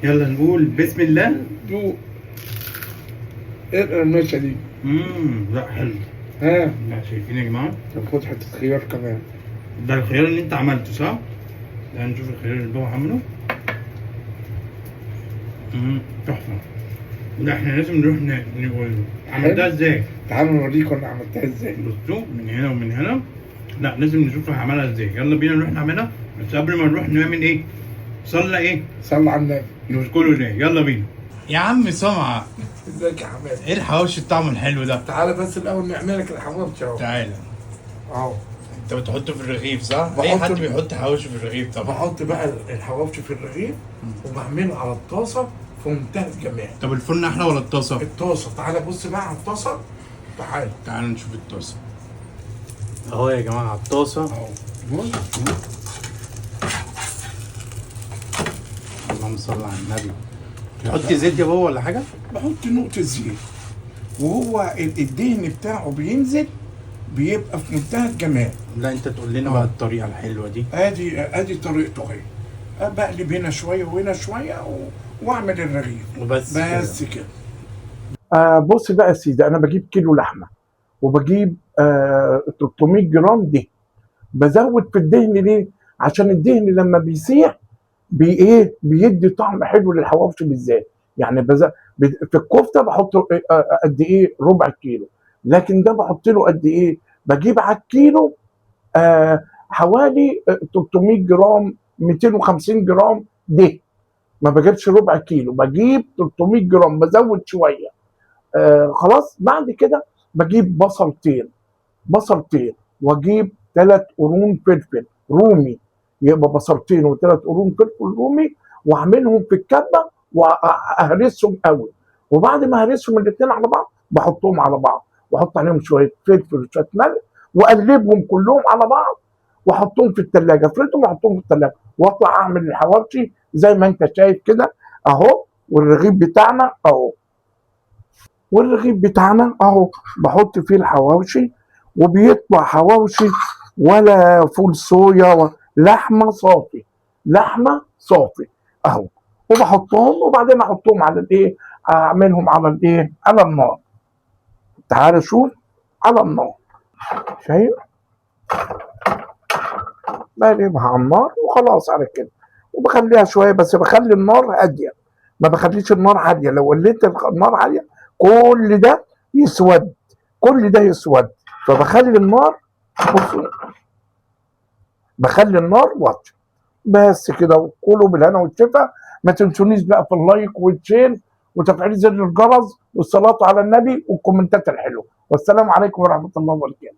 يلا نقول بسم الله. دوق. ايه القرمشه دي؟ لا حلو. ها. لا شايفين يا جماعه؟ طب خد حته خيار كمان. ده الخيار اللي انت عملته صح؟ تعال نشوف الخيار اللي بابا عامله. تحفه. لا احنا لازم نروح نقول عملتها ازاي؟ تعالوا نوريكم انا عملتها ازاي. بصوا من هنا ومن هنا. لا لازم نشوف هعملها ازاي. يلا بينا نروح نعملها. بس قبل ما نروح نعمل ايه؟ صلى ايه؟ صلى على النبي. نشكره ليه؟ يلا بينا. يا عم سمعة، ازيك يا حماد؟ ايه الحواوشي الطعم الحلو ده؟ تعالى بس الاول نعمل لك الحواوشي اهو. تعالى. اهو. انت بتحطه في الرغيف صح؟ بحط- اي حد بيحط حواوشي في الرغيف طبعا. بحط بقى الحواوشي في الرغيف وبعمله على الطاسه في منتهى الجمال. طب الفرن احلى ولا الطاسه؟ الطاسه. تعالى بص بقى على الطاسه. تعالى. تعالوا نشوف الطاسه. اهو يا جماعه على الطاسه. اهو بص. اللهم صل على النبي. تحط زيت يا بابا ولا حاجه؟ بحط نقطه زيت وهو الدهن بتاعه بينزل بيبقى في منتهى الجمال. لا انت تقول لنا بقى الطريقه الحلوه دي. ادي طريقته اهي. بقلب هنا شويه وهنا شويه واعمل الرغيف وبس بس كده. بص بقى يا سيدي، انا بجيب كيلو لحمه وبجيب 300 جرام دهن. بزود في الدهن ليه؟ عشان الدهن لما بيسيح بيدي طعم حلو للحواوشي بالذات. يعني في الكفته بحط قد ايه؟ ربع كيلو. لكن ده بحط له قد ايه؟ بجيب على الكيلو حوالي 300 جرام 250 جرام دهن. ما بجيبش ربع كيلو، بجيب 300 جرام، بزود شويه. خلاص. بعد كده بجيب بصلتين واجيب 3 قرون فلفل رومي. يبقى بصلتين وثلاث قرون فلفل رومي واعملهم في الكبه واهرسهم قوي. وبعد ما اهرسهم الاثنين على بعض بحطهم على بعض واحط عليهم شويه فلفل وشويه ملح واقلبهم كلهم على بعض واحطهم في الثلاجه، افردهم واحطهم في الثلاجه واطلع اعمل الحواوشي زي ما انت شايف كده اهو. والرغيف بتاعنا اهو. بحط فيه الحواوشي وبيطلع حواوشي ولا فول صويا، لحمه صافي اهو. وبحطهم وبعدين احطهم على الايه؟ اعملهم على الايه؟ على النار. تعال شوف على النار. شايف؟ بقلبها على النار وخلاص على كده. وبخليها شويه، بس بخلي النار هاديه، ما بخليش النار عاليه. لو وليت النار عاليه كل ده يسود. فبخلي النار، بصوا، بخلي النار واطيه بس كده. وكلوا بالهنا والشفا. ما تنسونيش بقى في اللايك والشير وتفعيل زر الجرس والصلاه على النبي والكومنتات الحلوه. والسلام عليكم ورحمه الله وبركاته.